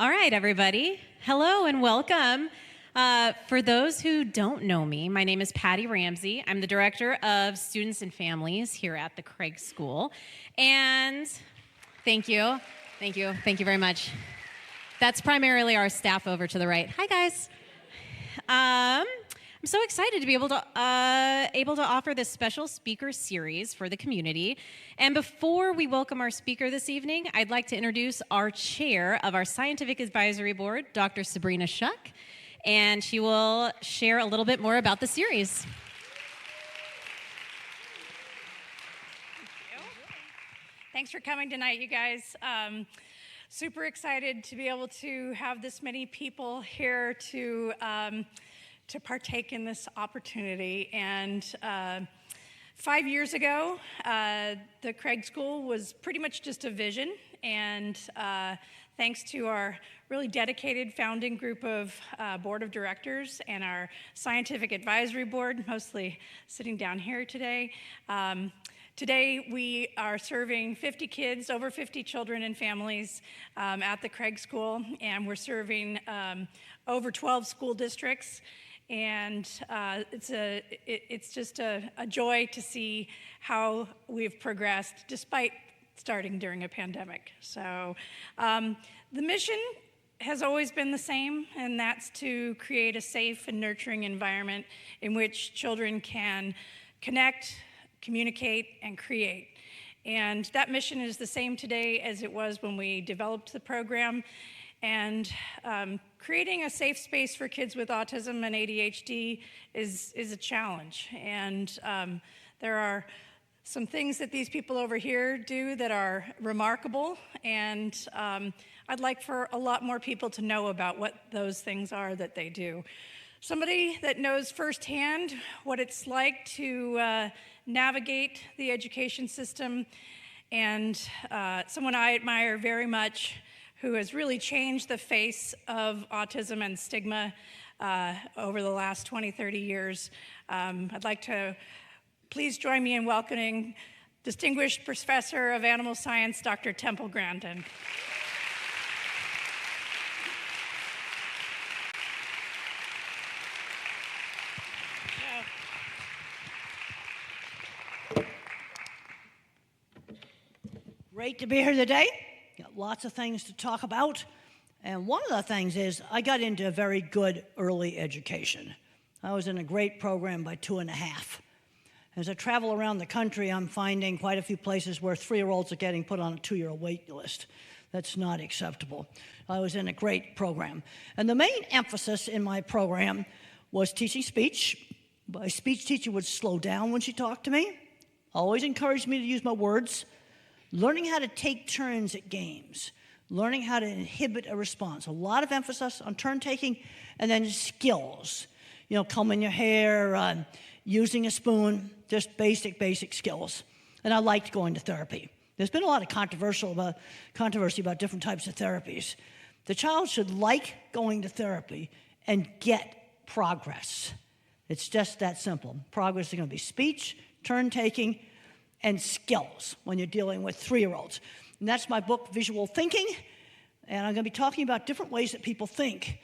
All right, everybody. Hello and welcome. For those who don't know me, my name is Patty Ramsey. I'm the Director of Students and Families here at the Craig School. And thank you very much. That's primarily our staff over to the right. Hi, guys. I'm so excited to be able to offer this special speaker series for the community. And before we welcome our speaker this evening, I'd like to introduce our chair of our Scientific Advisory Board, Dr. Sabrina Shuck, and she will share a little bit more about the series. Thank you. Thanks for coming tonight, you guys. Super excited to be able to have this many people here to partake in this opportunity. And 5 years ago, the Craig School was pretty much just a vision. And thanks to our really dedicated founding group of board of directors and our scientific advisory board, mostly sitting down here today, today we are serving 50 kids, over 50 children and families at the Craig School, and we're serving over 12 school districts. And it's just a joy to see how we've progressed despite starting during a pandemic. So the mission has always been the same, and that's to create a safe and nurturing environment in which children can connect, communicate, and create. And that mission is the same today as it was when we developed the program. And creating a safe space for kids with autism and ADHD is a challenge. And there are some things that these people over here do that are remarkable. And I'd like for a lot more people to know about what those things are that they do. Somebody that knows firsthand what it's like to navigate the education system, and someone I admire very much, who has really changed the face of autism and stigma over the last 20, 30 years. I'd like to please join me in welcoming Distinguished Professor of Animal Science, Dr. Temple Grandin. Great to be here today. Got lots of things to talk about. And one of the things is I got into a very good early education. I was in a great program by 2.5. As I travel around the country, I'm finding quite a few places where 3-year-olds are getting put on a 2-year wait list. That's not acceptable. I was in a great program. And the main emphasis in my program was teaching speech. My speech teacher would slow down when she talked to me, always encouraged me to use my words, learning how to take turns at games, learning how to inhibit a response. A lot of emphasis on turn taking, and then skills. Combing your hair, using a spoon, just basic skills. And I liked going to therapy. There's been a lot of controversy about different types of therapies. The child should like going to therapy and get progress. It's just that simple. Progress is going to be speech, turn taking, and skills when you're dealing with 3-year-olds. And that's my book, Visual Thinking, and I'm going to be talking about different ways that people think.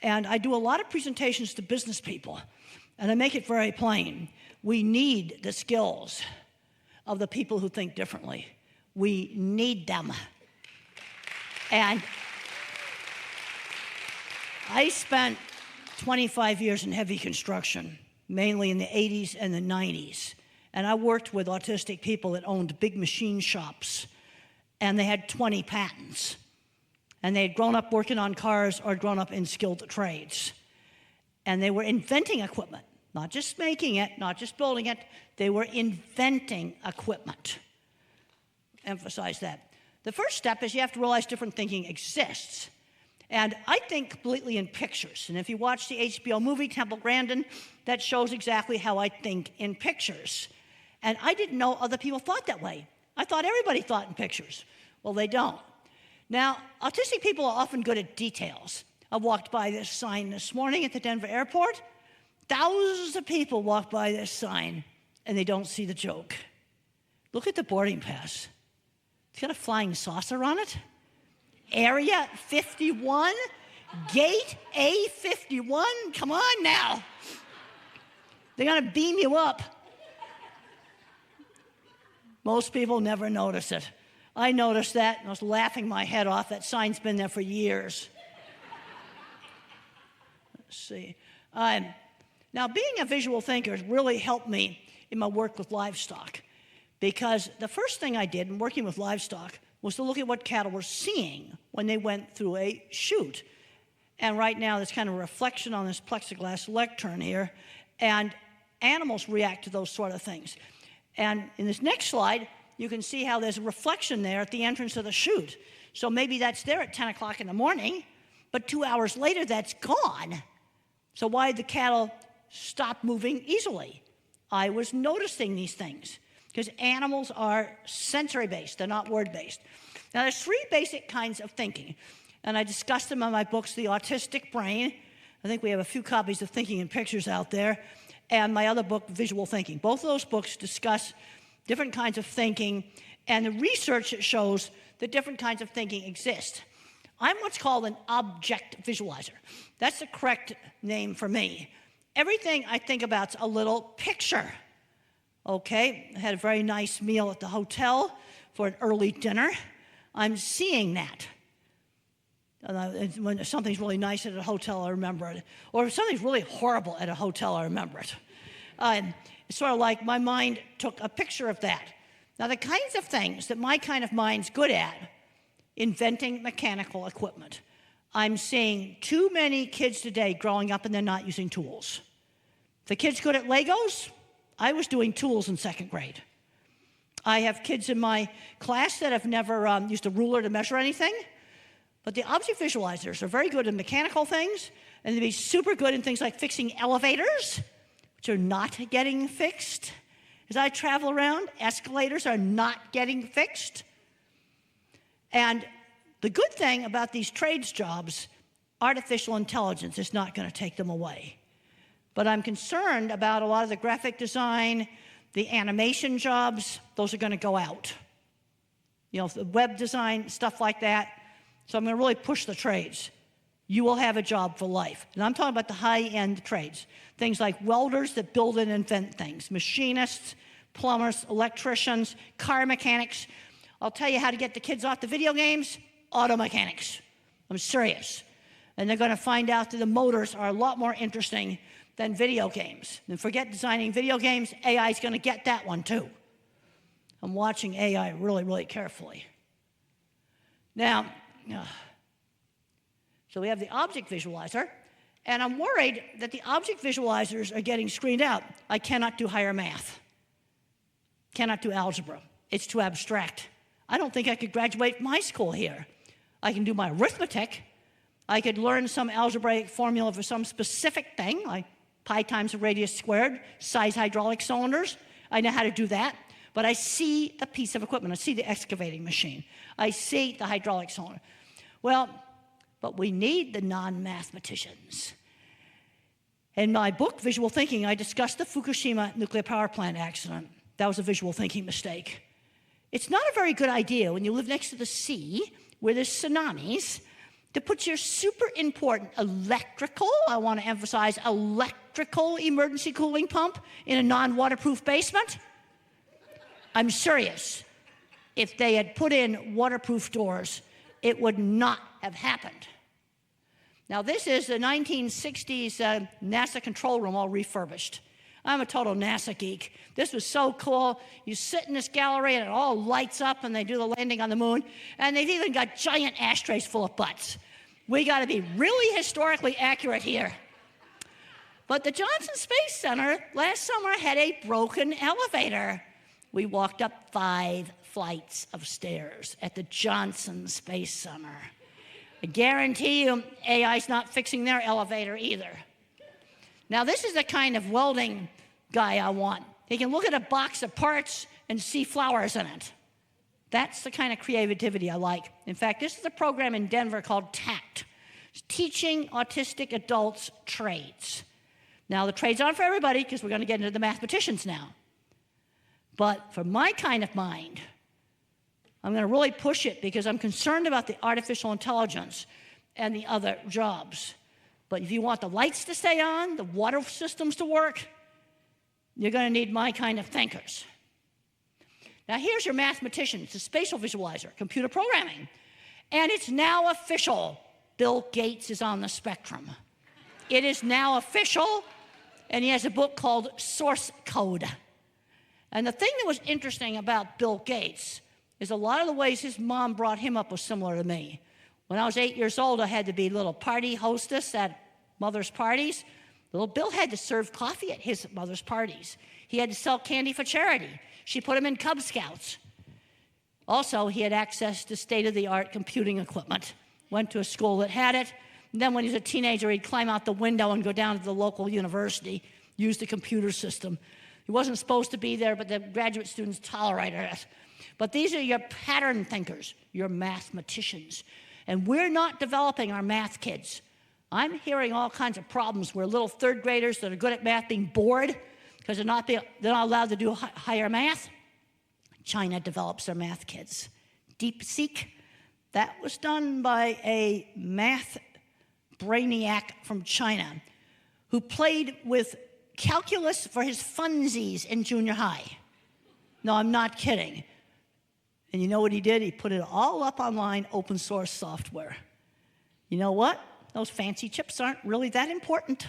And I do a lot of presentations to business people, and I make it very plain. We need the skills of the people who think differently. We need them. And I spent 25 years in heavy construction, mainly in the 80s and the 90s. And I worked with autistic people that owned big machine shops, and they had 20 patents. And they had grown up working on cars or grown up in skilled trades. And they were inventing equipment, not just making it, not just building it. They were inventing equipment. Emphasize that. The first step is you have to realize different thinking exists. And I think completely in pictures. And if you watch the HBO movie, Temple Grandin, that shows exactly how I think in pictures. And I didn't know other people thought that way. I thought everybody thought in pictures. Well, they don't. Now, autistic people are often good at details. I walked by this sign this morning at the Denver airport. Thousands of people walk by this sign, and they don't see the joke. Look at the boarding pass. It's got a flying saucer on it. Area 51, Gate A51. Come on now. They're going to beam you up. Most people never notice it. I noticed that and I was laughing my head off. That sign's been there for years. Let's see. Now, being a visual thinker has really helped me in my work with livestock, because the first thing I did in working with livestock was to look at what cattle were seeing when they went through a chute. And right now, there's kind of a reflection on this plexiglass lectern here, and animals react to those sort of things. And in this next slide, you can see how there's a reflection there at the entrance of the chute. So maybe that's there at 10 o'clock in the morning, but 2 hours later, that's gone. So why did the cattle stop moving easily? I was noticing these things, because animals are sensory-based. They're not word-based. Now, there's 3 basic kinds of thinking, and I discuss them in my books, The Autistic Brain. I think we have a few copies of Thinking in Pictures out there, and my other book, Visual Thinking. Both of those books discuss different kinds of thinking, and the research shows that different kinds of thinking exist. I'm what's called an object visualizer. That's the correct name for me. Everything I think about's a little picture. Okay, I had a very nice meal at the hotel for an early dinner. I'm seeing that. When something's really nice at a hotel, I remember it. Or if something's really horrible at a hotel, I remember it. It's sort of like my mind took a picture of that. Now, the kinds of things that my kind of mind's good at, inventing mechanical equipment. I'm seeing too many kids today growing up and they're not using tools. The kids good at Legos? I was doing tools in 2nd grade. I have kids in my class that have never used a ruler to measure anything, but the object visualizers are very good in mechanical things, and they'd be super good in things like fixing elevators, which are not getting fixed. As I travel around, escalators are not getting fixed. And the good thing about these trades jobs, artificial intelligence is not going to take them away. But I'm concerned about a lot of the graphic design, the animation jobs. Those are going to go out. You know, the web design, stuff like that. So I'm going to really push the trades. You will have a job for life. And I'm talking about the high-end trades. Things like welders that build and invent things, machinists, plumbers, electricians, car mechanics. I'll tell you how to get the kids off the video games, auto mechanics. I'm serious. And they're going to find out that the motors are a lot more interesting than video games. And forget designing video games, AI is going to get that one too. I'm watching AI really, really carefully. Now, so we have the object visualizer, and I'm worried that the object visualizers are getting screened out. I cannot do higher math. Cannot do algebra. It's too abstract. I don't think I could graduate from high school here. I can do my arithmetic. I could learn some algebraic formula for some specific thing, like pi times the radius squared, size hydraulic cylinders. I know how to do that. But I see the piece of equipment. I see the excavating machine. I see the hydraulic cylinder. Well, but we need the non-mathematicians. In my book, Visual Thinking, I discussed the Fukushima nuclear power plant accident. That was a visual thinking mistake. It's not a very good idea when you live next to the sea, where there's tsunamis, to put your super important electrical, I want to emphasize electrical emergency cooling pump in a non-waterproof basement. I'm serious. If they had put in waterproof doors, it would not have happened. Now, this is the 1960s NASA control room all refurbished. I'm a total NASA geek. This was so cool. You sit in this gallery and it all lights up and they do the landing on the moon. And they've even got giant ashtrays full of butts. We got to be really historically accurate here. But the Johnson Space Center last summer had a broken elevator. We walked up 5 flights of stairs at the Johnson Space Center. I guarantee you AI's not fixing their elevator either. Now, this is the kind of welding guy I want. He can look at a box of parts and see flowers in it. That's the kind of creativity I like. In fact, this is a program in Denver called TACT. It's teaching autistic adults trades. Now, the trades aren't for everybody because we're going to get into the mathematicians now. But for my kind of mind, I'm going to really push it because I'm concerned about the artificial intelligence and the other jobs. But if you want the lights to stay on, the water systems to work, you're going to need my kind of thinkers. Now, here's your mathematician. It's a spatial visualizer, computer programming. And it's now official. Bill Gates is on the spectrum. It is now official, and he has a book called Source Code. And the thing that was interesting about Bill Gates is a lot of the ways his mom brought him up was similar to me. When I was 8 years old, I had to be a little party hostess at mother's parties. Little Bill had to serve coffee at his mother's parties. He had to sell candy for charity. She put him in Cub Scouts. Also, he had access to state-of-the-art computing equipment. Went to a school that had it. And then when he was a teenager, he'd climb out the window and go down to the local university, use the computer system. He wasn't supposed to be there, but the graduate students tolerated it. But these are your pattern thinkers, your mathematicians. And we're not developing our math kids. I'm hearing all kinds of problems where little third graders that are good at math being bored because they're not allowed to do higher math. China develops their math kids. DeepSeek, that was done by a math brainiac from China who played with calculus for his funsies in junior high. No, I'm not kidding. And you know what he did? He put it all up online, open source software. You know what? Those fancy chips aren't really that important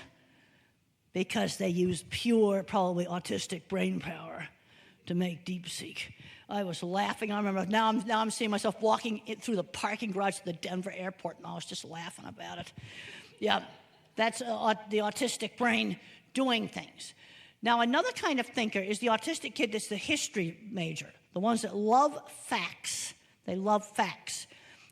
because they use pure, probably autistic brain power to make DeepSeek. I was laughing. I remember now I'm seeing myself walking through the parking garage at the Denver airport, and I was just laughing about it. Yeah, that's the autistic brain doing things. Now, another kind of thinker is the autistic kid that's the history major, the ones that love facts. They love facts.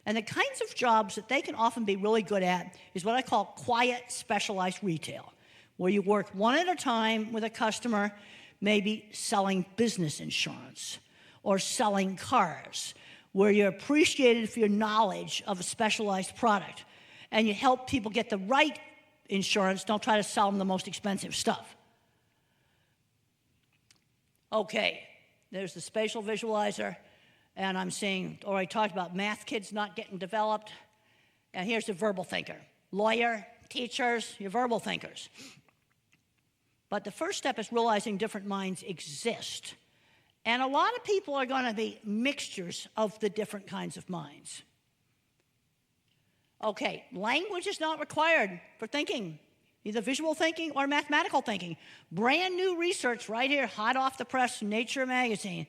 And the kinds of jobs that they can often be really good at is what I call quiet, specialized retail, where you work one at a time with a customer, maybe selling business insurance or selling cars, where you're appreciated for your knowledge of a specialized product, and you help people get the right insurance. Don't try to sell them the most expensive stuff. Okay, there's the spatial visualizer, and I'm seeing, or I talked about math kids not getting developed, and here's the verbal thinker. Lawyer, teachers, your verbal thinkers. But the first step is realizing different minds exist. And a lot of people are going to be mixtures of the different kinds of minds. Okay, language is not required for thinking, either visual thinking or mathematical thinking. Brand new research right here, hot off the press, Nature magazine.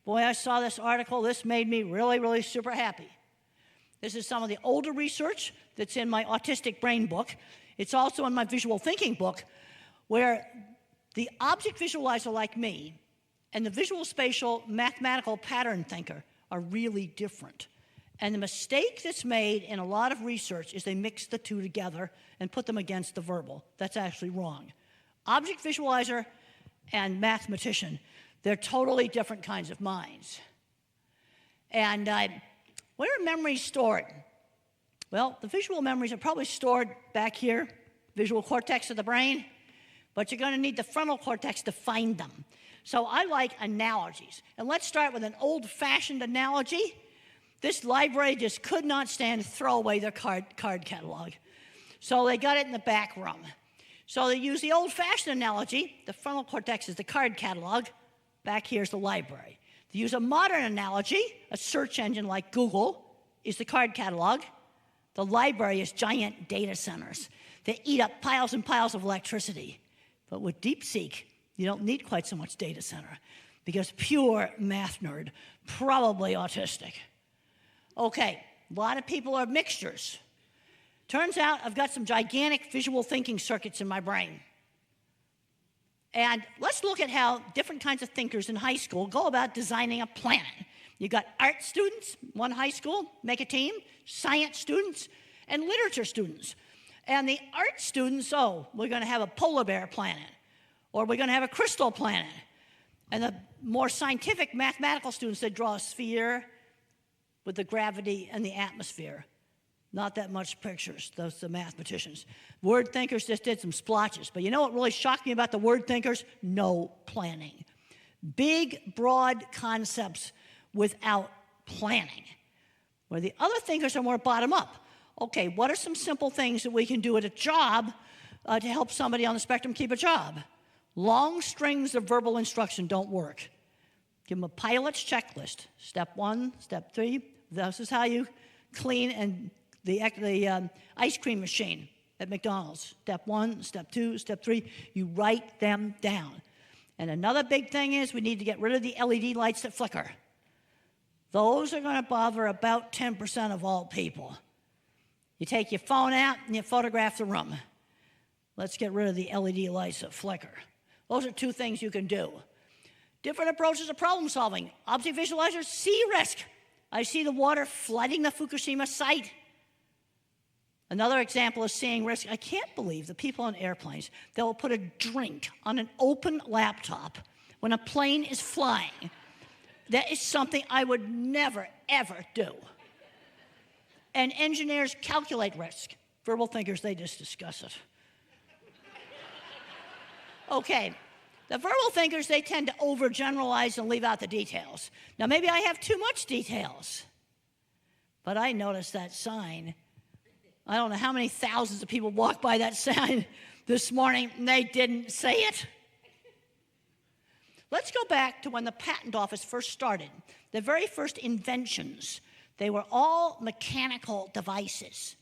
Boy, I saw this article. This made me really, really super happy. This is some of the older research that's in my autistic brain book. It's also in my visual thinking book, where the object visualizer like me and the visual spatial mathematical pattern thinker are really different. And the mistake that's made in a lot of research is they mix the two together and put them against the verbal. That's actually wrong. Object visualizer and mathematician, they're totally different kinds of minds. And where are memories stored? Well, the visual memories are probably stored back here, visual cortex of the brain, but you're going to need the frontal cortex to find them. So I like analogies. And let's start with an old-fashioned analogy. This library just could not stand to throw away their card catalog. So they got it in the back room. So they use the old-fashioned analogy. The frontal cortex is the card catalog. Back here's the library. To use a modern analogy, a search engine like Google is the card catalog. The library is giant data centers. They eat up piles and piles of electricity. But with DeepSeek, you don't need quite so much data center because pure math nerd, probably autistic. Okay, a lot of people are mixtures. Turns out I've got some gigantic visual thinking circuits in my brain. And let's look at how different kinds of thinkers in high school go about designing a planet. You got art students, one high school, make a team, science students, and literature students. And the art students, we're going to have a polar bear planet, or we're going to have a crystal planet. And the more scientific mathematical students, they draw a sphere with the gravity and the atmosphere. Not that much pictures, those are the mathematicians. Word thinkers just did some splotches. But you know what really shocked me about the word thinkers? No planning. Big, broad concepts without planning. Where the other thinkers are more bottom up. Okay, what are some simple things that we can do at a job to help somebody on the spectrum keep a job? Long strings of verbal instruction don't work. Give them a pilot's checklist. Step 1, step 3, this is how you clean and the ice cream machine at McDonald's. Step 1, step 2, step 3, you write them down. And another big thing is we need to get rid of the LED lights that flicker. Those are going to bother about 10% of all people. You take your phone out and you photograph the room. Let's get rid of the LED lights that flicker. Those are two things you can do. Different approaches to problem solving. Object visualizers see risk. I see the water flooding the Fukushima site. Another example of seeing risk. I can't believe the people on airplanes that will put a drink on an open laptop when a plane is flying. That is something I would never, ever do. And engineers calculate risk. Verbal thinkers, they just discuss it. Okay, the verbal thinkers, they tend to overgeneralize and leave out the details. Now, maybe I have too much details, but I noticed that sign. I don't know how many thousands of people walked by that sign this morning, and they didn't say it. Let's go back to when the patent office first started. The very first inventions, they were all mechanical devices.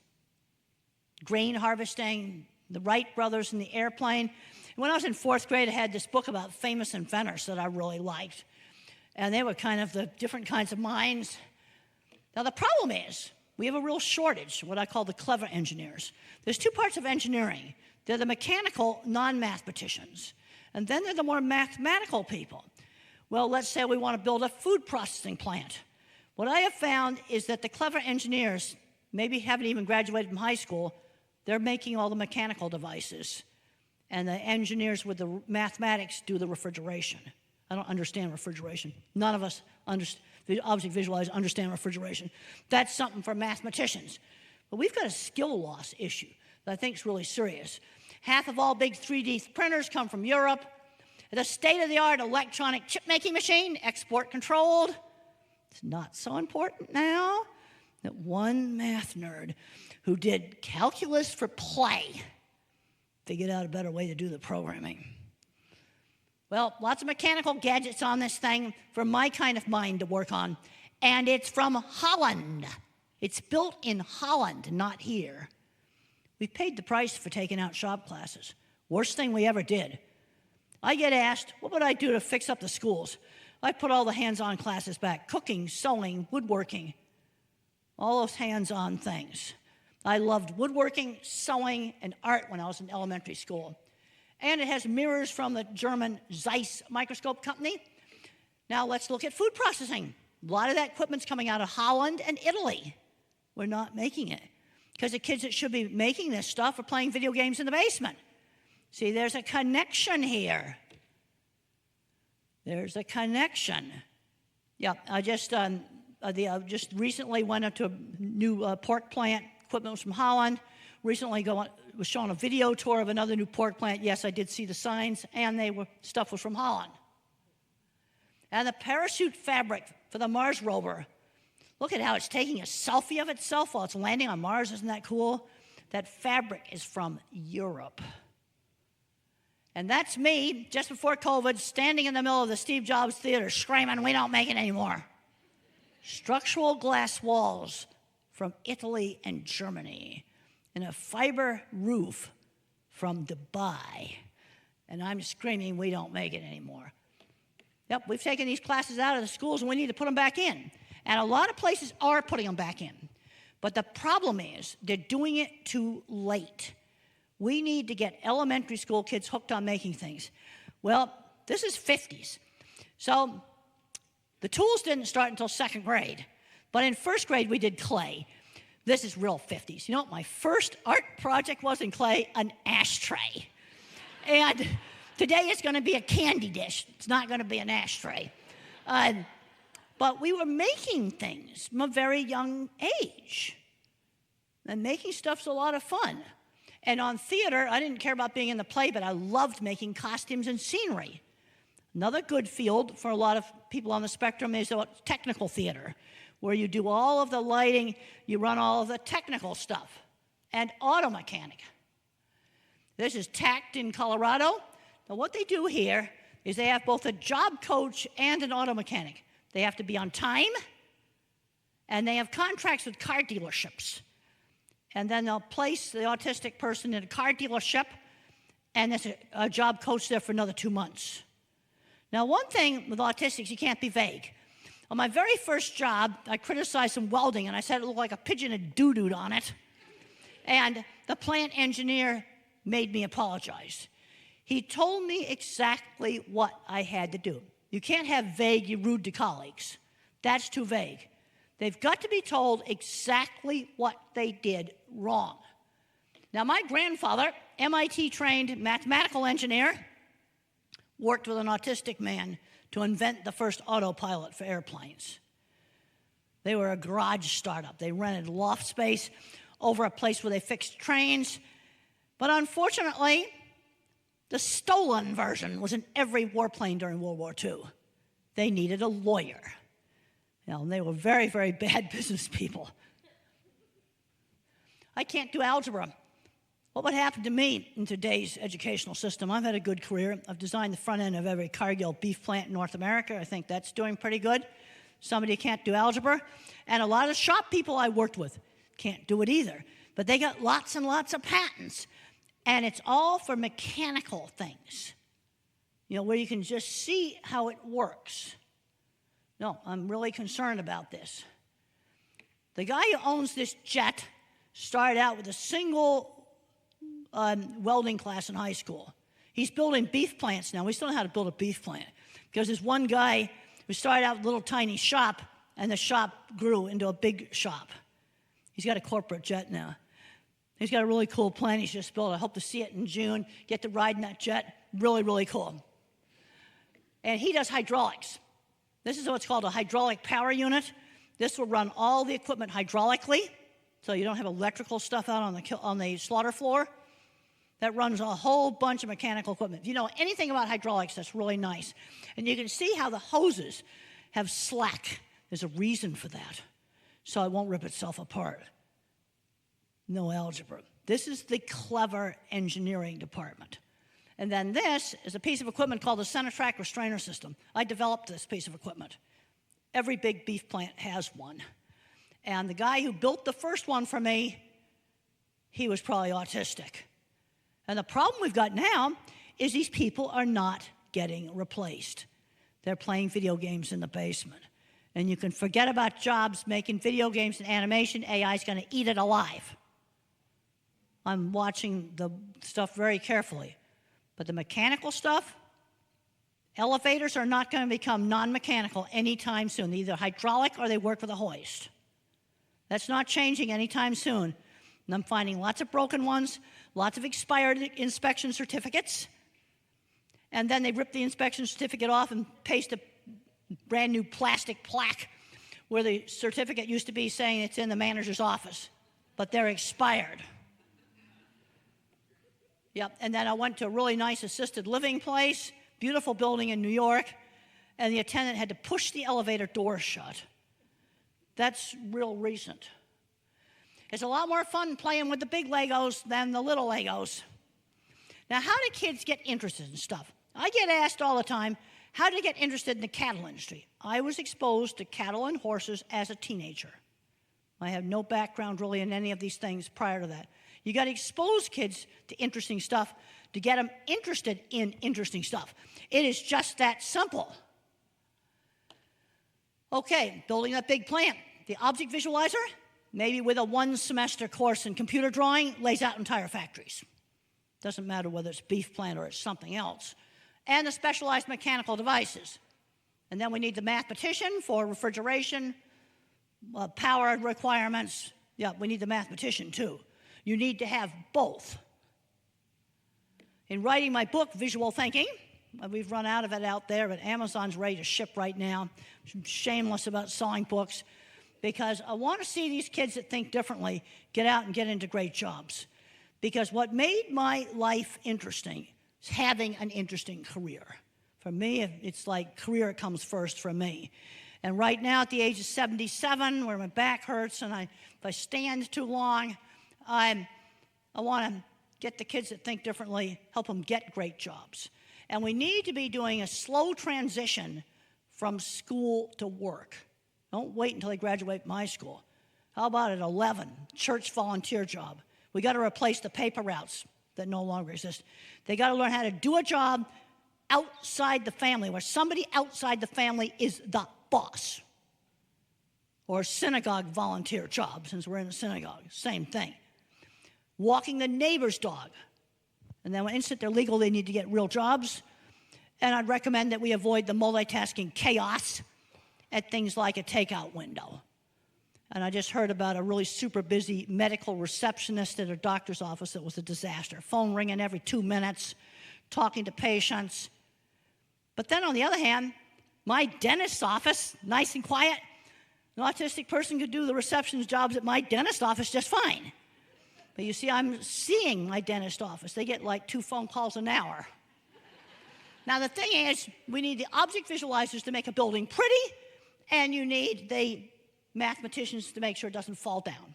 Grain harvesting, the Wright brothers in the airplane. When I was in 4th grade, I had this book about famous inventors that I really liked. And they were kind of the different kinds of minds. Now, the problem is we have a real shortage, what I call the clever engineers. There's two parts of engineering. They're the mechanical non-mathematicians. And then they're the more mathematical people. Well, let's say we want to build a food processing plant. What I have found is that the clever engineers maybe haven't even graduated from high school. They're making all the mechanical devices. And the engineers with the mathematics do the refrigeration. I don't understand refrigeration. None of us, the object visualizers, understand refrigeration. That's something for mathematicians. But we've got a skill loss issue that I think is really serious. Half of all big 3D printers come from Europe. The state-of-the-art electronic chip-making machine, export-controlled. It's not so important now that one math nerd who did calculus for play figured out a better way to do the programming. Well, lots of mechanical gadgets on this thing for my kind of mind to work on. And it's from Holland. It's built in Holland, not here. We paid the price for taking out shop classes. Worst thing we ever did. I get asked, what would I do to fix up the schools? I put all the hands-on classes back. Cooking, sewing, woodworking. All those hands-on things. I loved woodworking, sewing, and art when I was in elementary school. And it has mirrors from the German Zeiss microscope company. Now let's look at food processing. A lot of that equipment's coming out of Holland and Italy. We're not making it. Because the kids that should be making this stuff are playing video games in the basement. See, there's a connection here. There's a connection. Yeah, I just recently went up to a new pork plant. Equipment was from Holland. Recently was shown a video tour of another new pork plant. Yes, I did see the signs, and stuff was from Holland. And the parachute fabric for the Mars rover. Look at how it's taking a selfie of itself while it's landing on Mars. Isn't that cool? That fabric is from Europe. And that's me, just before COVID, standing in the middle of the Steve Jobs Theater screaming, we don't make it anymore. Structural glass walls from Italy and Germany, and a fiber roof from Dubai. And I'm screaming, we don't make it anymore. Yep, we've taken these classes out of the schools and we need to put them back in. And a lot of places are putting them back in. But the problem is they're doing it too late. We need to get elementary school kids hooked on making things. Well, this is 50s. So the tools didn't start until 2nd grade. But in 1st grade, we did clay. This is real 50s. You know what my first art project was in clay? An ashtray. And today it's going to be a candy dish. It's not going to be an ashtray. But we were making things from a very young age. And making stuff's a lot of fun. And on theater, I didn't care about being in the play, but I loved making costumes and scenery. Another good field for a lot of people on the spectrum is technical theater, where you do all of the lighting, you run all of the technical stuff, and auto mechanic. This is TACT in Colorado. Now what they do here is they have both a job coach and an auto mechanic. They have to be on time, and they have contracts with car dealerships. And then they'll place the autistic person in a car dealership, and there's a job coach there for another 2 months. Now, one thing with autistics, you can't be vague. On my very first job, I criticized some welding, and I said it looked like a pigeon had doo-dooed on it. And the plant engineer made me apologize. He told me exactly what I had to do. You can't have vague, you're rude to colleagues. That's too vague. They've got to be told exactly what they did wrong. Now, my grandfather, MIT-trained mathematical engineer, worked with an autistic man to invent the first autopilot for airplanes. They were a garage startup. They rented loft space over a place where they fixed trains. But unfortunately, the stolen version was in every warplane during World War II. They needed a lawyer. And they were very, very bad business people. I can't do algebra. What would happen to me in today's educational system? I've had a good career. I've designed the front end of every Cargill beef plant in North America. I think that's doing pretty good. Somebody can't do algebra. And a lot of the shop people I worked with can't do it either. But they got lots and lots of patents. And it's all for mechanical things, where you can just see how it works. No, I'm really concerned about this. The guy who owns this jet started out with a single welding class in high school. He's building beef plants now. We still know how to build a beef plant because there's one guy who started out with a little tiny shop, and the shop grew into a big shop. He's got a corporate jet now. He's got a really cool plant he's just built. I hope to see it in June, get to ride in that jet. Really, really cool. And he does hydraulics. This is what's called a hydraulic power unit. This will run all the equipment hydraulically, so you don't have electrical stuff out on the slaughter floor. That runs a whole bunch of mechanical equipment. If you know anything about hydraulics, that's really nice. And you can see how the hoses have slack. There's a reason for that, so it won't rip itself apart. No algebra. This is the clever engineering department. And then this is a piece of equipment called the center track restrainer system. I developed this piece of equipment. Every big beef plant has one. And the guy who built the first one for me, he was probably autistic. And the problem we've got now is these people are not getting replaced. They're playing video games in the basement. And you can forget about jobs making video games and animation. AI is going to eat it alive. I'm watching the stuff very carefully. But the mechanical stuff, elevators are not going to become non-mechanical anytime soon. They're either hydraulic or they work with a hoist. That's not changing anytime soon. And I'm finding lots of broken ones, lots of expired inspection certificates. And then they rip the inspection certificate off and paste a brand new plastic plaque where the certificate used to be saying it's in the manager's office, but they're expired. Yep, and then I went to a really nice assisted living place, beautiful building in New York, and the attendant had to push the elevator door shut. That's real recent. It's a lot more fun playing with the big Legos than the little Legos. Now, how do kids get interested in stuff? I get asked all the time, how did I get interested in the cattle industry? I was exposed to cattle and horses as a teenager. I have no background really in any of these things prior to that. You got to expose kids to interesting stuff to get them interested in interesting stuff. It is just that simple. Okay, building that big plant. The object visualizer, maybe with a one-semester course in computer drawing, lays out entire factories. Doesn't matter whether it's beef plant or it's something else. And the specialized mechanical devices. And then we need the mathematician for refrigeration, power requirements. Yeah, we need the mathematician too. You need to have both. In writing my book, Visual Thinking, we've run out of it out there, but Amazon's ready to ship right now. I'm shameless about selling books because I want to see these kids that think differently get out and get into great jobs. Because what made my life interesting is having an interesting career. For me, it's like career comes first for me. And right now, at the age of 77, where my back hurts and if I stand too long, I want to get the kids that think differently, help them get great jobs. And we need to be doing a slow transition from school to work. Don't wait until they graduate my school. How about at 11, church volunteer job? We got to replace the paper routes that no longer exist. They got to learn how to do a job outside the family, where somebody outside the family is the boss. Or synagogue volunteer job, since we're in a synagogue, same thing. Walking the neighbor's dog. And then when instant they're legal, they need to get real jobs. And I'd recommend that we avoid the multitasking chaos at things like a takeout window. And I just heard about a really super busy medical receptionist at a doctor's office that was a disaster. Phone ringing every 2 minutes, talking to patients. But then on the other hand, my dentist's office, nice and quiet, an autistic person could do the receptionist jobs at my dentist's office just fine. But you see, I'm seeing my dentist office. They get like 2 phone calls an hour. Now, the thing is, we need the object visualizers to make a building pretty, and you need the mathematicians to make sure it doesn't fall down.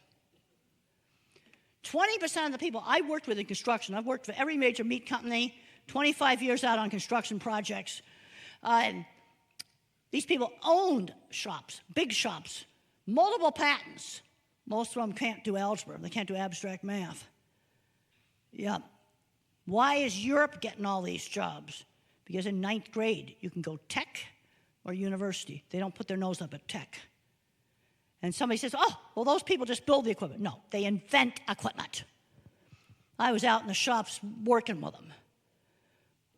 20% of the people I worked with in construction, I've worked for every major meat company, 25 years out on construction projects. These people owned shops, big shops, multiple patents. Most of them can't do algebra. They can't do abstract math. Yeah. Why is Europe getting all these jobs? Because in 9th grade, you can go tech or university. They don't put their nose up at tech. And somebody says, oh, well, those people just build the equipment. No, they invent equipment. I was out in the shops working with them.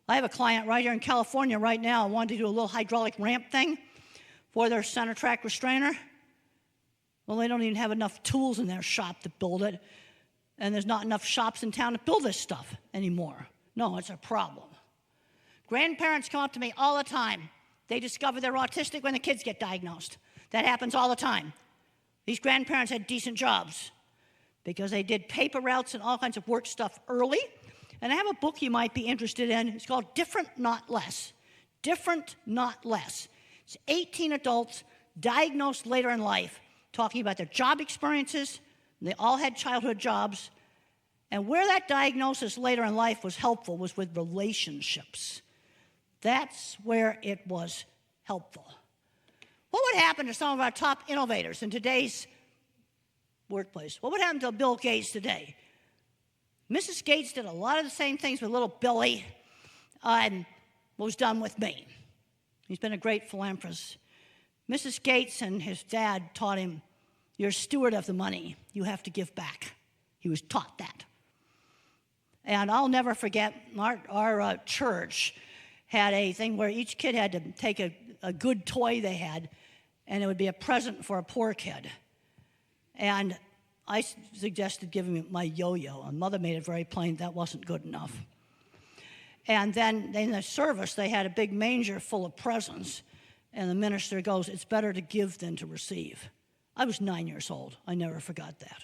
I have a client right here in California right now who wanted to do a little hydraulic ramp thing for their center track restrainer. Well, they don't even have enough tools in their shop to build it, and there's not enough shops in town to build this stuff anymore. No, it's a problem. Grandparents come up to me all the time. They discover they're autistic when the kids get diagnosed. That happens all the time. These grandparents had decent jobs because they did paper routes and all kinds of work stuff early. And I have a book you might be interested in. It's called Different, Not Less. Different, Not Less. It's 18 adults diagnosed later in life talking about their job experiences. They all had childhood jobs. And where that diagnosis later in life was helpful was with relationships. That's where it was helpful. What would happen to some of our top innovators in today's workplace? What would happen to Bill Gates today? Mrs. Gates did a lot of the same things with little Billy and was done with me. He's been a great philanthropist. Mrs. Gates and his dad taught him, you're a steward of the money. You have to give back. He was taught that. And I'll never forget, our church had a thing where each kid had to take a good toy they had, and it would be a present for a poor kid. And I suggested giving him my yo-yo, and Mother made it very plain that wasn't good enough. And then in the service, they had a big manger full of presents, and the minister goes, it's better to give than to receive. I was 9 years old. I never forgot that.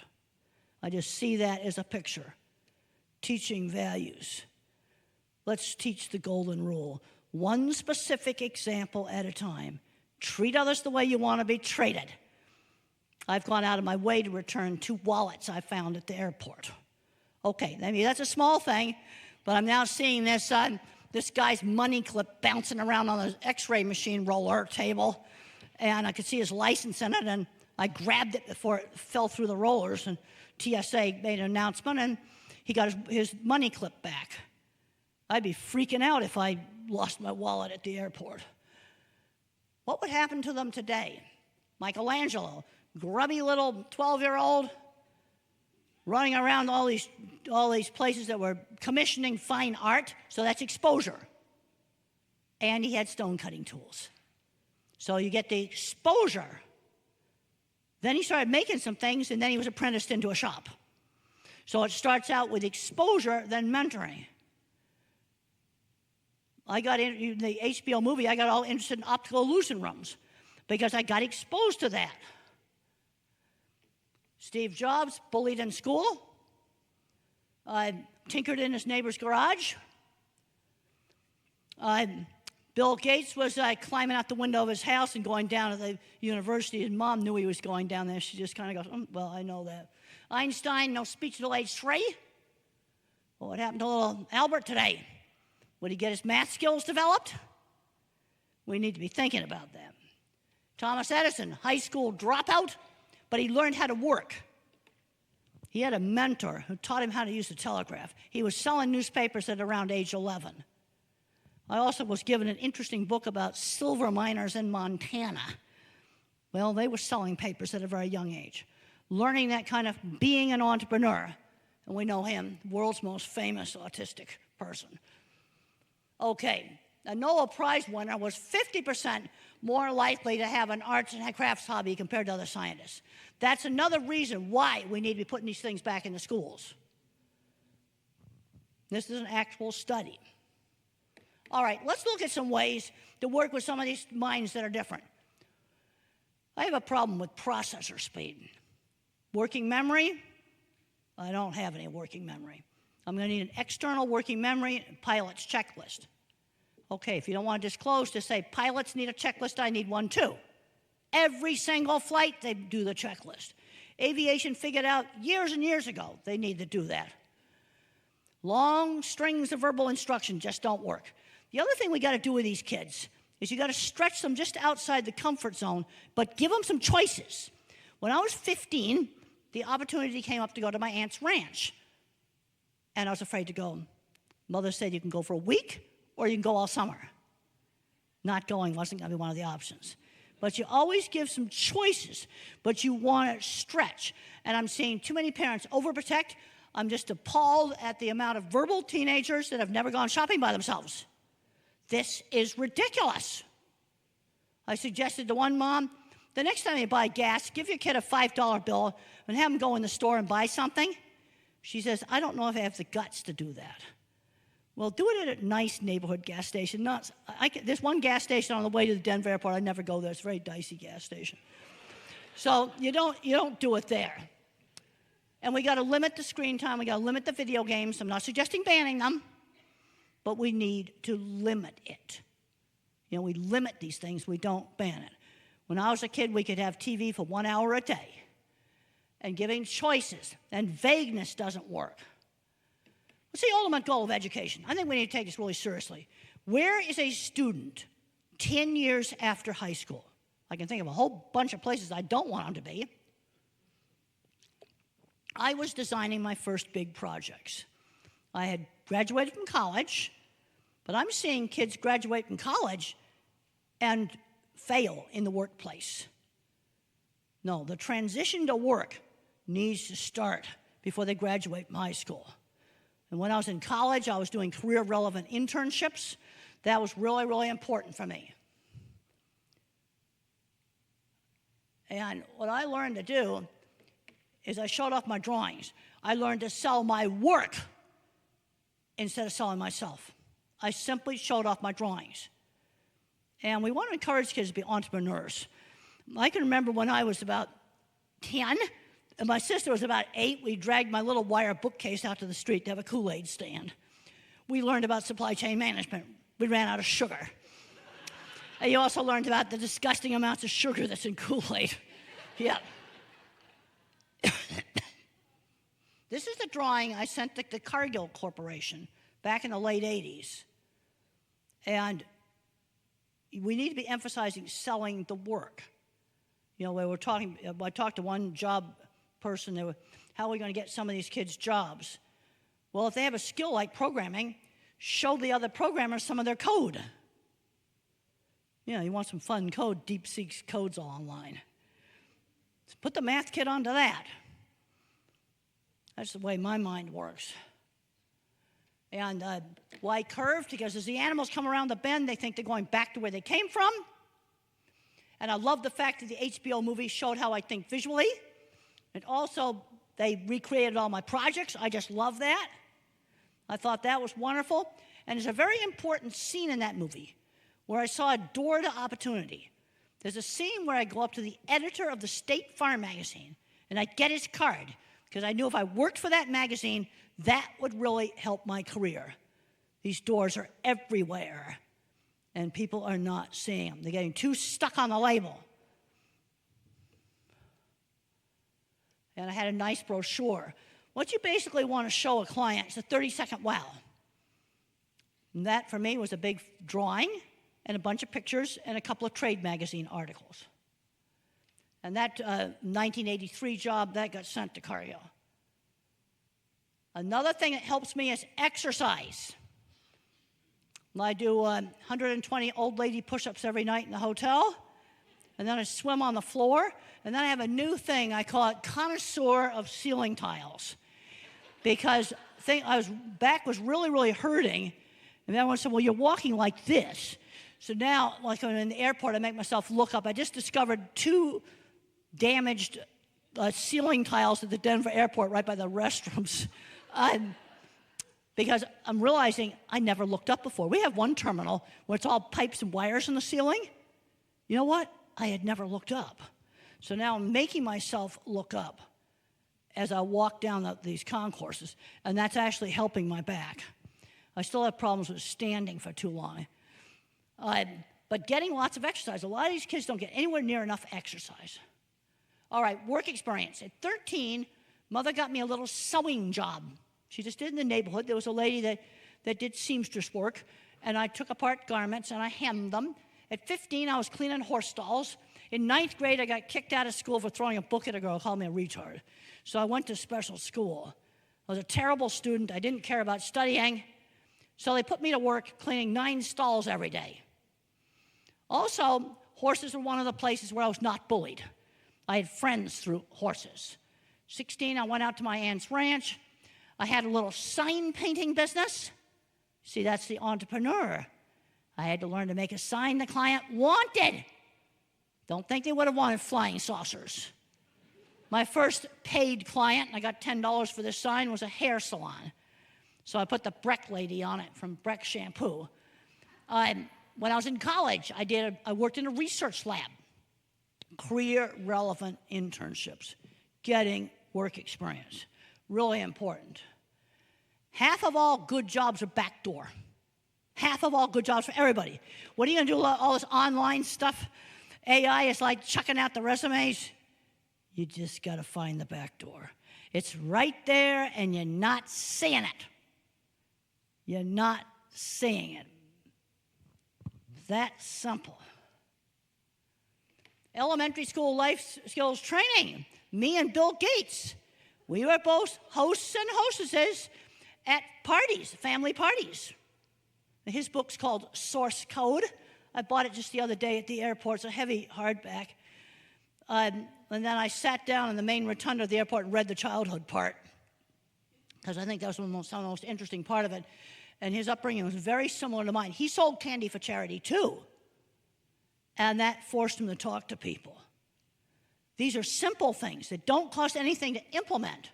I just see that as a picture. Teaching values. Let's teach the golden rule. One specific example at a time. Treat others the way you want to be treated. I've gone out of my way to return 2 wallets I found at the airport. Okay, I mean, that's a small thing, but I'm now seeing this guy's money clip bouncing around on the x-ray machine roller table, and I could see his license in it, and I grabbed it before it fell through the rollers, and TSA made an announcement, and he got his money clip back. I'd be freaking out if I lost my wallet at the airport. What would happen to them today? Michelangelo, grubby little 12-year-old, running around all these places that were commissioning fine art, so that's exposure. And he had stone cutting tools. So you get the exposure. Then he started making some things, and then he was apprenticed into a shop. So it starts out with exposure, then mentoring. I got in the HBO movie, I got all interested in optical illusion rooms because I got exposed to that. Steve Jobs, bullied in school, tinkered in his neighbor's garage, Bill Gates was climbing out the window of his house and going down to the university. His mom knew he was going down there. She just kind of goes, well, I know that. Einstein, no speech till age 3. Well, what happened to little Albert today? Would he get his math skills developed? We need to be thinking about that. Thomas Edison, high school dropout, but he learned how to work. He had a mentor who taught him how to use the telegraph. He was selling newspapers at around age 11. I also was given an interesting book about silver miners in Montana. Well, they were selling papers at a very young age, learning that kind of being an entrepreneur. And we know him, the world's most famous autistic person. Okay, a Nobel Prize winner was 50% more likely to have an arts and crafts hobby compared to other scientists. That's another reason why we need to be putting these things back in the schools. This is an actual study. All right, let's look at some ways to work with some of these minds that are different. I have a problem with processor speed. Working memory, I don't have any working memory. I'm going to need an external working memory and pilot's checklist. Okay, if you don't want to disclose, just say pilots need a checklist, I need one too. Every single flight, they do the checklist. Aviation figured out years and years ago they need to do that. Long strings of verbal instruction just don't work. The other thing we got to do with these kids is you got to stretch them just outside the comfort zone, but give them some choices. When I was 15, the opportunity came up to go to my aunt's ranch. And I was afraid to go. Mother said you can go for a week or you can go all summer. Not going wasn't going to be one of the options. But you always give some choices, but you want to stretch. And I'm seeing too many parents overprotect. I'm just appalled at the amount of verbal teenagers that have never gone shopping by themselves. This is ridiculous. I suggested to one mom, the next time you buy gas, give your kid a $5 bill and have him go in the store and buy something. She says, I don't know if I have the guts to do that. Well, do it at a nice neighborhood gas station. There's one gas station on the way to the Denver airport. I never go there. It's a very dicey gas station. So you don't do it there. And we got to limit the screen time. We got to limit the video games. I'm not suggesting banning them, but we need to limit it. We limit these things. We don't ban it. When I was a kid, we could have TV for 1 hour a day. And giving choices and vagueness doesn't work. What's the ultimate goal of education? I think we need to take this really seriously. Where is a student 10 years after high school? I can think of a whole bunch of places I don't want them to be. I was designing my first big projects. I had graduated from college, but I'm seeing kids graduate from college and fail in the workplace. No, the transition to work needs to start before they graduate from high school. And when I was in college, I was doing career-relevant internships. That was really, really important for me. And what I learned to do is I showed off my drawings. I learned to sell my work instead of selling myself. I simply showed off my drawings. And we want to encourage kids to be entrepreneurs. I can remember when I was about 10, and my sister was about 8, we dragged my little wire bookcase out to the street to have a Kool-Aid stand. We learned about supply chain management. We ran out of sugar. And you also learned about the disgusting amounts of sugar that's in Kool-Aid. Yeah. This is the drawing I sent to the Cargill Corporation back in the late 80s. And we need to be emphasizing selling the work. I talked to one job person, how are we going to get some of these kids jobs? Well, if they have a skill like programming, show the other programmers some of their code. You want some fun code, DeepSeek's code's all online. So put the math kit onto that. That's the way my mind works. And why curved? Because as the animals come around the bend, they think they're going back to where they came from. And I love the fact that the HBO movie showed how I think visually. And also, they recreated all my projects. I just love that. I thought that was wonderful. And there's a very important scene in that movie where I saw a door to opportunity. There's a scene where I go up to the editor of the State Farm magazine, and I get his card, because I knew if I worked for that magazine, that would really help my career. These doors are everywhere. and people are not seeing them. They're getting too stuck on the label. And I had a nice brochure. What you basically want to show a client is a 30-second wow. And that, for me, was a big drawing and a bunch of pictures and a couple of trade magazine articles. And that 1983 job, that got sent to Cargill. Another thing that helps me is exercise. I do 120 old lady push-ups every night in the hotel, and then I swim on the floor, and then I have a new thing, I call it connoisseur of ceiling tiles. Because back was really, really hurting, and then everyone said, well, you're walking like this. So now, like when I'm in the airport, I make myself look up. I just discovered 2 damaged ceiling tiles at the Denver airport right by the restrooms. Because I'm realizing I never looked up before. We have one terminal where it's all pipes and wires in the ceiling. You know what? I had never looked up. So now I'm making myself look up as I walk down these concourses, and that's actually helping my back. I still have problems with standing for too long. But getting lots of exercise. A lot of these kids don't get anywhere near enough exercise. All right, work experience. At 13, Mother got me a little sewing job. She just did in the neighborhood. There was a lady that did seamstress work, and I took apart garments and I hemmed them. At 15, I was cleaning horse stalls. In 9th grade, I got kicked out of school for throwing a book at a girl who called me a retard. So I went to special school. I was a terrible student. I didn't care about studying. So they put me to work cleaning 9 stalls every day. Also, horses were one of the places where I was not bullied. I had friends through horses. 16, I went out to my aunt's ranch. I had a little sign painting business. See, that's the entrepreneur. I had to learn to make a sign the client wanted. Don't think they would have wanted flying saucers. My first paid client, and I got $10 for this sign, was a hair salon. So I put the Breck lady on it from Breck Shampoo. When I was in college, I worked in a research lab. Career-relevant internships, getting work experience, really important. Half of all good jobs are backdoor. Half of all good jobs for everybody. What are you going to do with all this online stuff? AI is like chucking out the resumes. You just got to find the back door. It's right there, and you're not seeing it. You're not seeing it. That simple. Elementary school life skills training. Me and Bill Gates, we were both hosts and hostesses at parties, family parties. His book's called Source Code. I bought it just the other day at the airport. It's a heavy hardback. And then I sat down in the main rotunda of the airport and read the childhood part, because I think that was some of the most interesting part of it. And his upbringing was very similar to mine. He sold candy for charity, too. And that forced him to talk to people. These are simple things that don't cost anything to implement.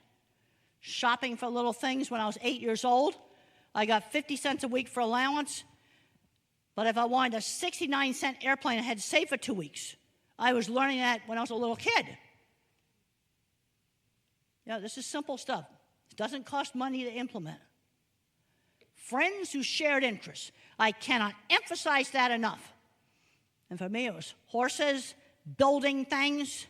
Shopping for little things when I was 8 years old. I got 50 cents a week for allowance. But if I wanted a 69-cent airplane, I had to save for 2 weeks. I was learning that when I was a little kid. Yeah, this is simple stuff. It doesn't cost money to implement. Friends who shared interests. I cannot emphasize that enough. And for me, it was horses, building things.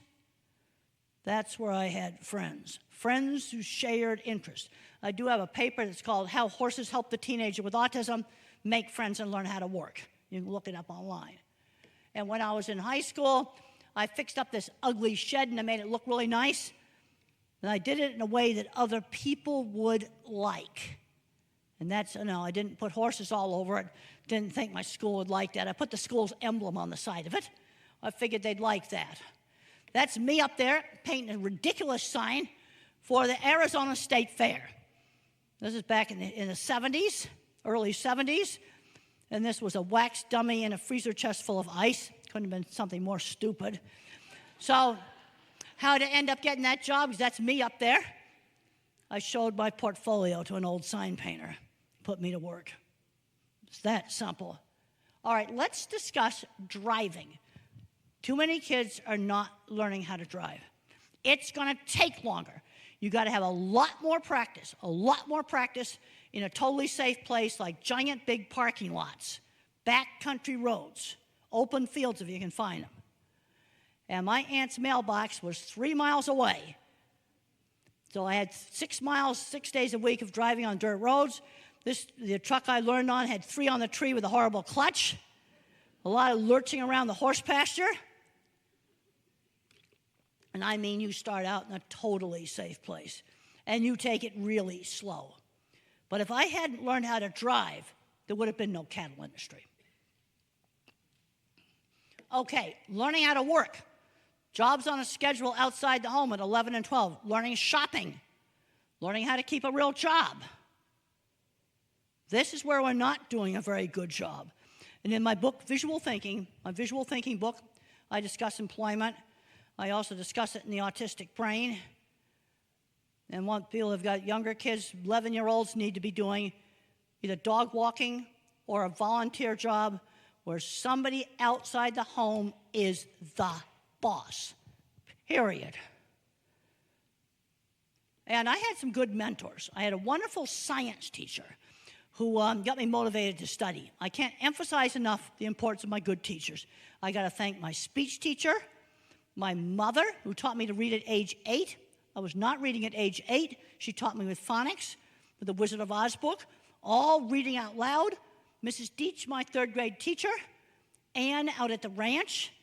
That's where I had friends. Friends who shared interests. I do have a paper that's called How Horses Help the Teenager with Autism Make Friends and Learn How to Work. You can look it up online. And when I was in high school, I fixed up this ugly shed and I made it look really nice. And I did it in a way that other people would like. And that's, I didn't put horses all over it. Didn't think my school would like that. I put the school's emblem on the side of it. I figured they'd like that. That's me up there painting a ridiculous sign for the Arizona State Fair. This is back in the 70s, early 70s. And this was a wax dummy in a freezer chest full of ice. Couldn't have been something more stupid. So how to end up getting that job, because that's me up there. I showed my portfolio to an old sign painter. Put me to work. It's that simple. All right, let's discuss driving. Too many kids are not learning how to drive. It's going to take longer. You got to have a lot more practice in a totally safe place like giant big parking lots. backcountry roads, open fields if you can find them. And my aunt's mailbox was 3 miles away. So I had 6 miles, 6 days a week of driving on dirt roads. The truck I learned on had 3 on the tree with a horrible clutch, a lot of lurching around the horse pasture. And I mean, you start out in a totally safe place, and you take it really slow. But if I hadn't learned how to drive, there would have been no cattle industry. Okay, learning how to work. Jobs on a schedule outside the home at 11 and 12. Learning shopping. Learning how to keep a real job. This is where we're not doing a very good job. And in my book, Visual Thinking, my visual thinking book, I discuss employment. I also discuss it in the autistic brain. And what people have got younger kids, 11-year-olds, need to be doing either dog walking or a volunteer job where somebody outside the home is the boss, period. And I had some good mentors. I had a wonderful science teacher who got me motivated to study. I can't emphasize enough the importance of my good teachers. I got to thank my speech teacher, my mother, who taught me to read at age 8. I was not reading at age 8. She taught me with phonics, with the Wizard of Oz book, all reading out loud. Mrs. Deach, my 3rd grade teacher. Ann out at the ranch.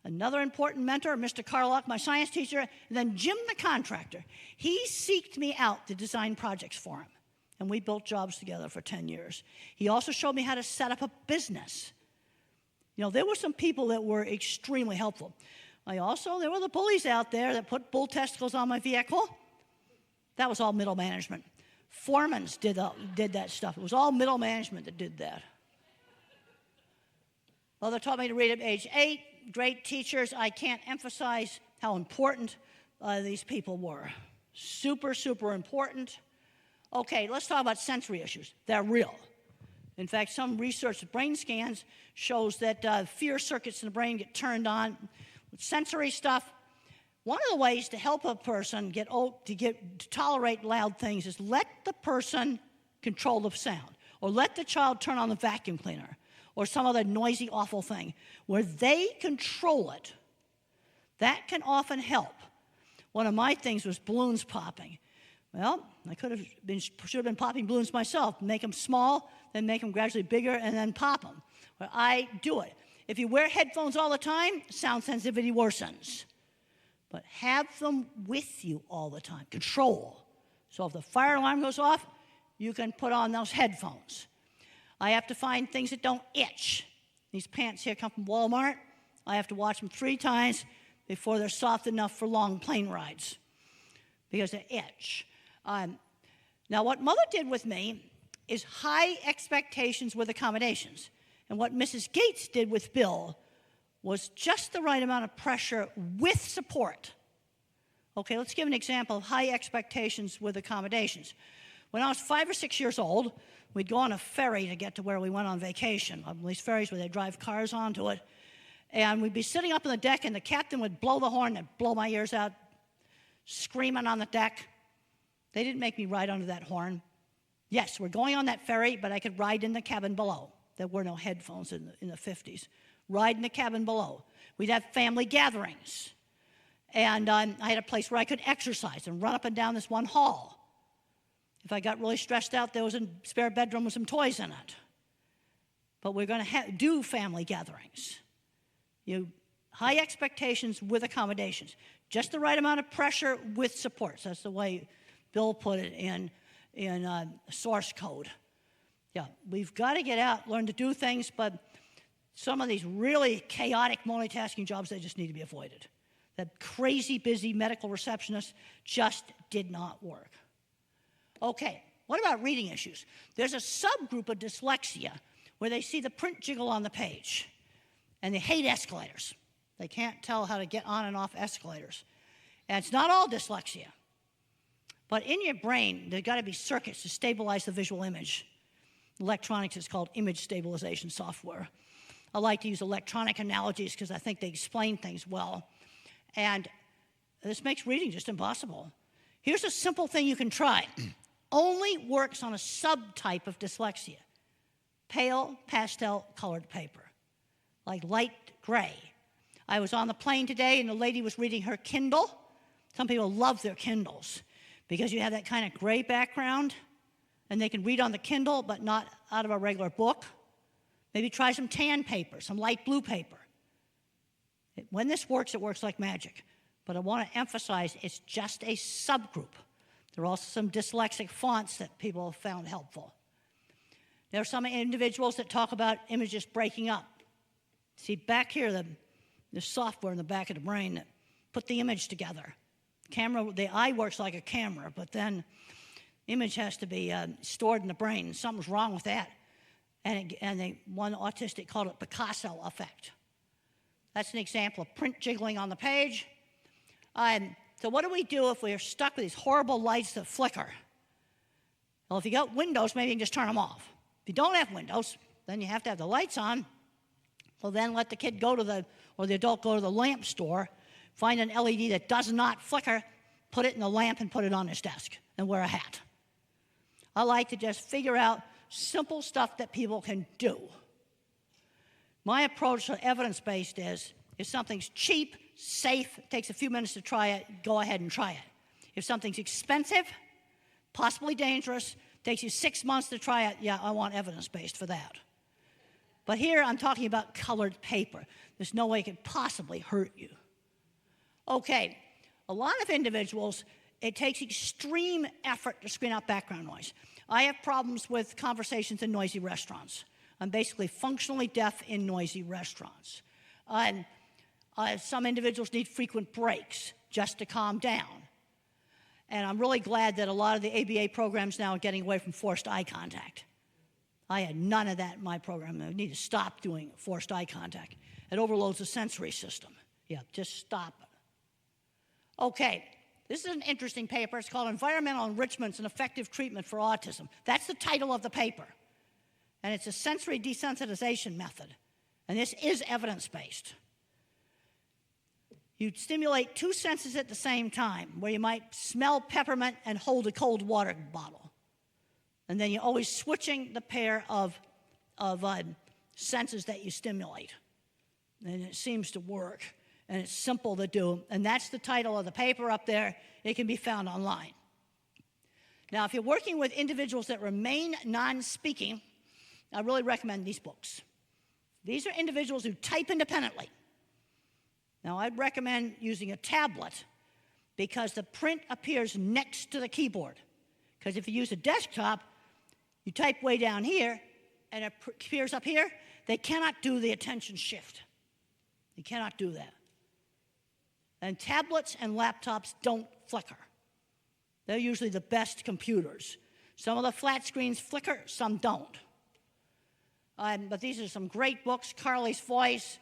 Another important mentor, Mr. Carlock, my science teacher. And then Jim, the contractor. He seeked me out to design projects for him. And we built jobs together for 10 years. He also showed me how to set up a business. You know, there were some people that were extremely helpful. There were the bullies out there that put bull testicles on my vehicle. That was all middle management. Foremans did that stuff. It was all middle management that did that. Mother taught me to read at age 8. Great teachers. I can't emphasize how important these people were. Super, super important. Okay, let's talk about sensory issues. They're real. In fact, some research with brain scans shows that fear circuits in the brain get turned on. With sensory stuff, one of the ways to help a person to tolerate loud things is let the person control the sound, or let the child turn on the vacuum cleaner, or some other noisy, awful thing, where they control it. That can often help. One of my things was balloons popping. Well, I should have been popping balloons myself. Make them small, then make them gradually bigger, and then pop them. But I do it. If you wear headphones all the time, sound sensitivity worsens. But have them with you all the time. Control. So if the fire alarm goes off, you can put on those headphones. I have to find things that don't itch. These pants here come from Walmart. I have to wash them 3 times before they're soft enough for long plane rides because they itch. Now, what Mother did with me is high expectations with accommodations. And what Mrs. Gates did with Bill was just the right amount of pressure with support. Okay, let's give an example of high expectations with accommodations. When I was 5 or 6 years old, we'd go on a ferry to get to where we went on vacation, on these ferries where they drive cars onto it. And we'd be sitting up on the deck, and the captain would blow the horn and blow my ears out, screaming on the deck. They didn't make me ride under that horn. Yes, we're going on that ferry, but I could ride in the cabin below. There were no headphones in the 50s. Ride in the cabin below. We'd have family gatherings. And I had a place where I could exercise and run up and down this one hall. If I got really stressed out, there was a spare bedroom with some toys in it. But we're going to do family gatherings. High expectations with accommodations. Just the right amount of pressure with supports. That's the way Bill put it in source code. Yeah, we've got to get out, learn to do things, but some of these really chaotic multitasking jobs, they just need to be avoided. That crazy busy medical receptionist just did not work. Okay, what about reading issues? There's a subgroup of dyslexia where they see the print jiggle on the page, and they hate escalators. They can't tell how to get on and off escalators. And it's not all dyslexia. But in your brain, there's got to be circuits to stabilize the visual image. Electronics is called image stabilization software. I like to use electronic analogies because I think they explain things well. And this makes reading just impossible. Here's a simple thing you can try. Only works on a subtype of dyslexia, pale pastel colored paper, like light gray. I was on the plane today and the lady was reading her Kindle. Some people love their Kindles because you have that kind of gray background and they can read on the Kindle but not out of a regular book. Maybe try some tan paper, some light blue paper. When this works, it works like magic. But I want to emphasize it's just a subgroup. There are also some dyslexic fonts that people have found helpful. There are some individuals that talk about images breaking up. See, back here, the software in the back of the brain that put the image together. The eye works like a camera, but then image has to be stored in the brain. Something's wrong with that. One autistic called it Picasso effect. That's an example of print jiggling on the page. So what do we do if we are stuck with these horrible lights that flicker? Well, if you got windows, maybe you can just turn them off. If you don't have windows, then you have to have the lights on. Well, then let the kid or the adult go to the lamp store, find an LED that does not flicker, put it in the lamp and put it on his desk, and wear a hat. I like to just figure out simple stuff that people can do. My approach to evidence-based is if something's cheap, safe, it takes a few minutes to try it, go ahead and try it. If something's expensive, possibly dangerous, takes you 6 months to try it, yeah, I want evidence-based for that. But here I'm talking about colored paper. There's no way it could possibly hurt you. Okay, a lot of individuals, it takes extreme effort to screen out background noise. I have problems with conversations in noisy restaurants. I'm basically functionally deaf in noisy restaurants. Some individuals need frequent breaks just to calm down. And I'm really glad that a lot of the ABA programs now are getting away from forced eye contact. I had none of that in my program. I need to stop doing forced eye contact. It overloads the sensory system. Yeah, just stop it. Okay, this is an interesting paper. It's called Environmental Enrichments and Effective Treatment for Autism. That's the title of the paper. And it's a sensory desensitization method. And this is evidence-based. You stimulate two senses at the same time, where you might smell peppermint and hold a cold water bottle. And then you're always switching the pair of senses that you stimulate. And it seems to work. And it's simple to do. And that's the title of the paper up there. It can be found online. Now, if you're working with individuals that remain non-speaking, I really recommend these books. These are individuals who type independently. Now, I'd recommend using a tablet because the print appears next to the keyboard. Because if you use a desktop, you type way down here, and it appears up here. They cannot do the attention shift. They cannot do that. And tablets and laptops don't flicker. They're usually the best computers. Some of the flat screens flicker, some don't. But these are some great books, Carly's Voice,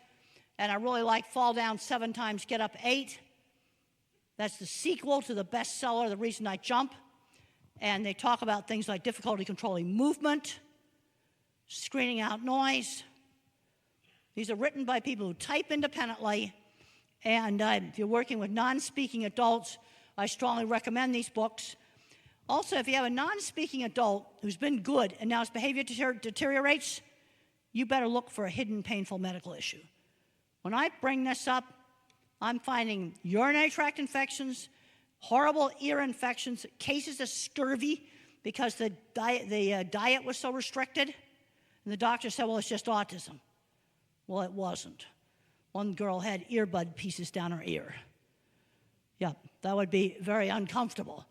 and I really like Fall Down 7 Times, Get Up 8. That's the sequel to the bestseller, The Reason I Jump. And they talk about things like difficulty controlling movement, screening out noise. These are written by people who type independently. And if you're working with non-speaking adults, I strongly recommend these books. Also, if you have a non-speaking adult who's been good and now his behavior deteriorates, you better look for a hidden painful medical issue. When I bring this up, I'm finding urinary tract infections, horrible ear infections, cases of scurvy because the diet was so restricted. And the doctor said, well, it's just autism. Well, it wasn't. One girl had earbud pieces down her ear. Yeah, that would be very uncomfortable.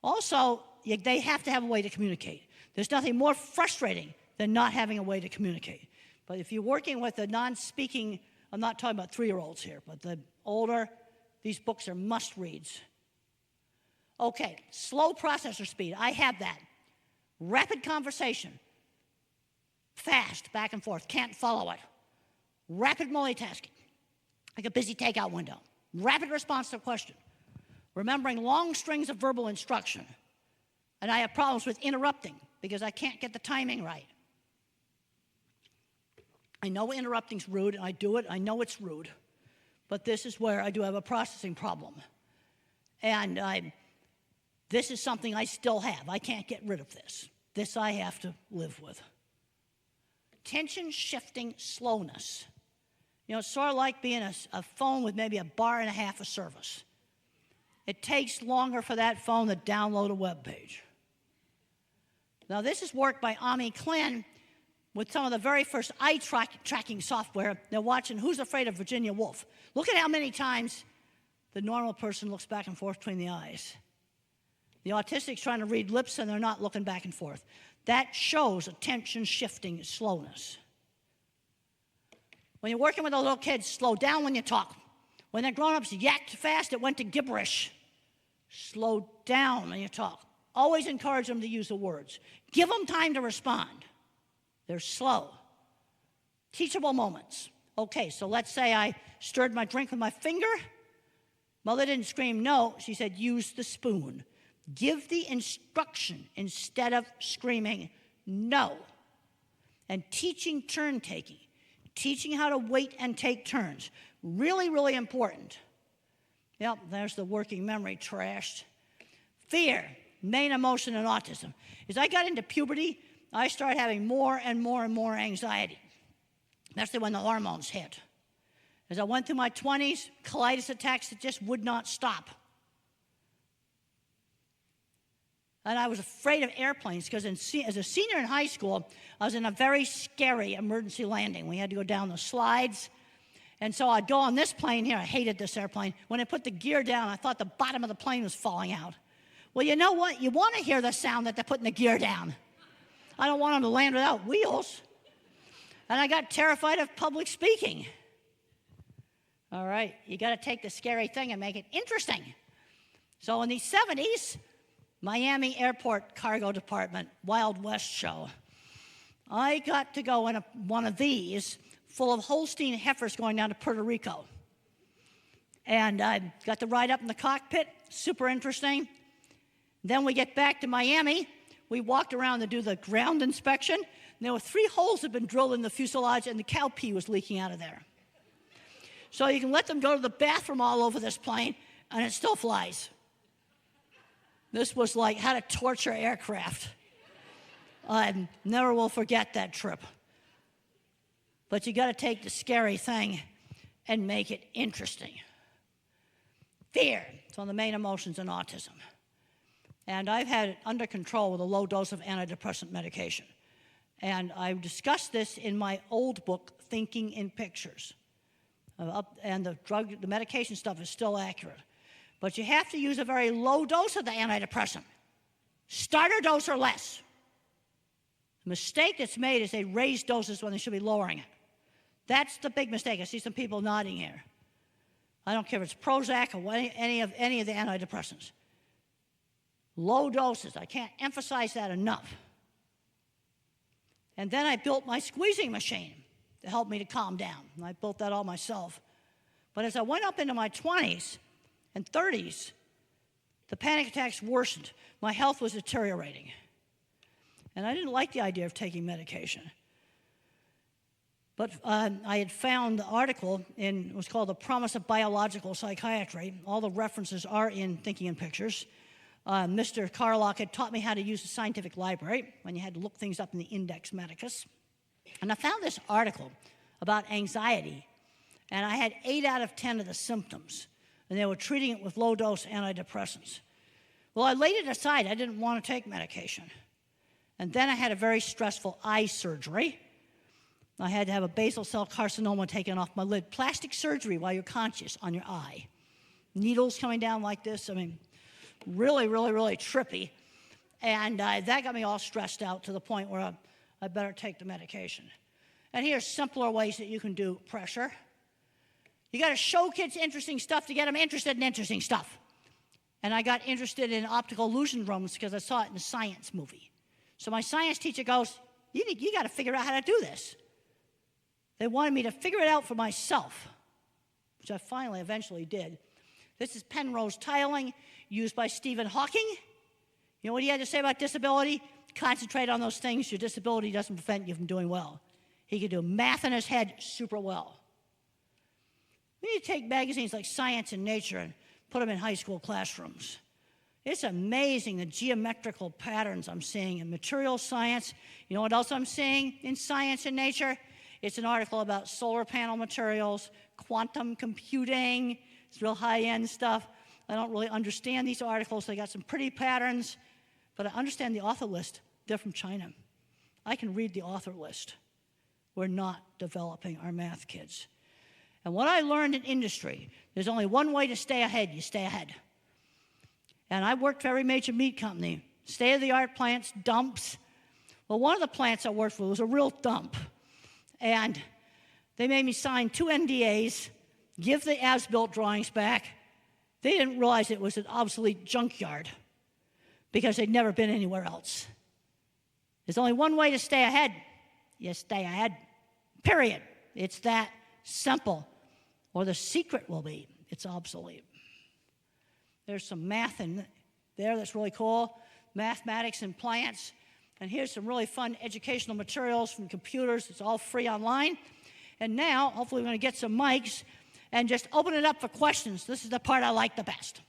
Also, they have to have a way to communicate. There's nothing more frustrating than not having a way to communicate. But if you're working with a non-speaking, I'm not talking about 3-year-olds here, but the older, these books are must-reads. Okay, slow processor speed, I have that. Rapid conversation, fast, back and forth, can't follow it. Rapid multitasking, like a busy takeout window. Rapid response to a question. Remembering long strings of verbal instruction. And I have problems with interrupting because I can't get the timing right. I know interrupting's rude, and I do it. I know it's rude. But this is where I do have a processing problem. And this is something I still have. I can't get rid of this. This I have to live with. Attention-shifting slowness. You know, it's sort of like being a phone with maybe a bar and a half of service. It takes longer for that phone to download a web page. Now, this is work by Ami Klin with some of the very first eye tracking software. They're watching Who's Afraid of Virginia Woolf. Look at how many times the normal person looks back and forth between the eyes. The autistic's trying to read lips and they're not looking back and forth. That shows attention-shifting slowness. When you're working with the little kids, slow down when you talk. When the grown-ups yacked fast, it went to gibberish. Slow down when you talk. Always encourage them to use the words. Give them time to respond. They're slow. Teachable moments. Okay, so let's say I stirred my drink with my finger. Mother didn't scream no. She said, use the spoon. Give the instruction instead of screaming no. And teaching turn taking. Teaching how to wait and take turns. Really, really important. Yep, there's the working memory trashed. Fear, main emotion in autism. As I got into puberty, I started having more and more and more anxiety. Especially when the hormones hit. As I went through my 20s, colitis attacks that just would not stop. And I was afraid of airplanes because as a senior in high school, I was in a very scary emergency landing. We had to go down the slides. And so I'd go on this plane here. I hated this airplane. When I put the gear down, I thought the bottom of the plane was falling out. Well, you know what? You want to hear the sound that they're putting the gear down. I don't want them to land without wheels. And I got terrified of public speaking. All right, you got to take the scary thing and make it interesting. So in the 70s, Miami Airport Cargo Department, Wild West show. I got to go in one of these full of Holstein heifers going down to Puerto Rico. And I got to ride up in the cockpit, super interesting. Then we get back to Miami. We walked around to do the ground inspection. And there were 3 holes that had been drilled in the fuselage, and the cow pee was leaking out of there. So you can let them go to the bathroom all over this plane, and it still flies. This was like how to torture aircraft. I never will forget that trip. But you got to take the scary thing and make it interesting. Fear, it's one of the main emotions in autism. And I've had it under control with a low dose of antidepressant medication. And I've discussed this in my old book, Thinking in Pictures. And the medication stuff is still accurate. But you have to use a very low dose of the antidepressant. Starter dose or less. The mistake that's made is they raise doses when they should be lowering it. That's the big mistake. I see some people nodding here. I don't care if it's Prozac or any of the antidepressants. Low doses. I can't emphasize that enough. And then I built my squeezing machine to help me to calm down. And I built that all myself. But as I went up into my 20s and 30s, the panic attacks worsened. My health was deteriorating. And I didn't like the idea of taking medication. But I had found the article it was called The Promise of Biological Psychiatry. All the references are in Thinking in Pictures. Mr. Carlock had taught me how to use the scientific library when you had to look things up in the Index Medicus. And I found this article about anxiety, and I had 8 out of 10 of the symptoms, and they were treating it with low-dose antidepressants. Well, I laid it aside. I didn't want to take medication. And then I had a very stressful eye surgery. I had to have a basal cell carcinoma taken off my lid. Plastic surgery while you're conscious on your eye. Needles coming down like this. I mean, really, really, really trippy. And that got me all stressed out to the point where I better take the medication. And here's simpler ways that you can do pressure. You got to show kids interesting stuff to get them interested in interesting stuff. And I got interested in optical illusion rooms because I saw it in a science movie. So my science teacher goes, you got to figure out how to do this. They wanted me to figure it out for myself, which I eventually did. This is Penrose tiling used by Stephen Hawking. You know what he had to say about disability? Concentrate on those things. Your disability doesn't prevent you from doing well. He could do math in his head super well. We need to take magazines like Science and Nature and put them in high school classrooms. It's amazing the geometrical patterns I'm seeing in material science. You know what else I'm seeing in Science and Nature? It's an article about solar panel materials, quantum computing. It's real high-end stuff. I don't really understand these articles. They got some pretty patterns, but I understand the author list. They're from China. I can read the author list. We're not developing our math kids. And what I learned in industry, there's only one way to stay ahead. You stay ahead. And I worked for every major meat company, state-of-the-art plants, dumps. Well, one of the plants I worked for was a real dump. And they made me sign 2 NDAs, give the as-built drawings back. They didn't realize it was an obsolete junkyard because they'd never been anywhere else. There's only one way to stay ahead. You stay ahead, period. It's that simple. Or the secret will be, it's obsolete. There's some math in there that's really cool, mathematics and plants. And here's some really fun educational materials from computers. It's all free online. And now, hopefully we're going to get some mics and just open it up for questions. This is the part I like the best.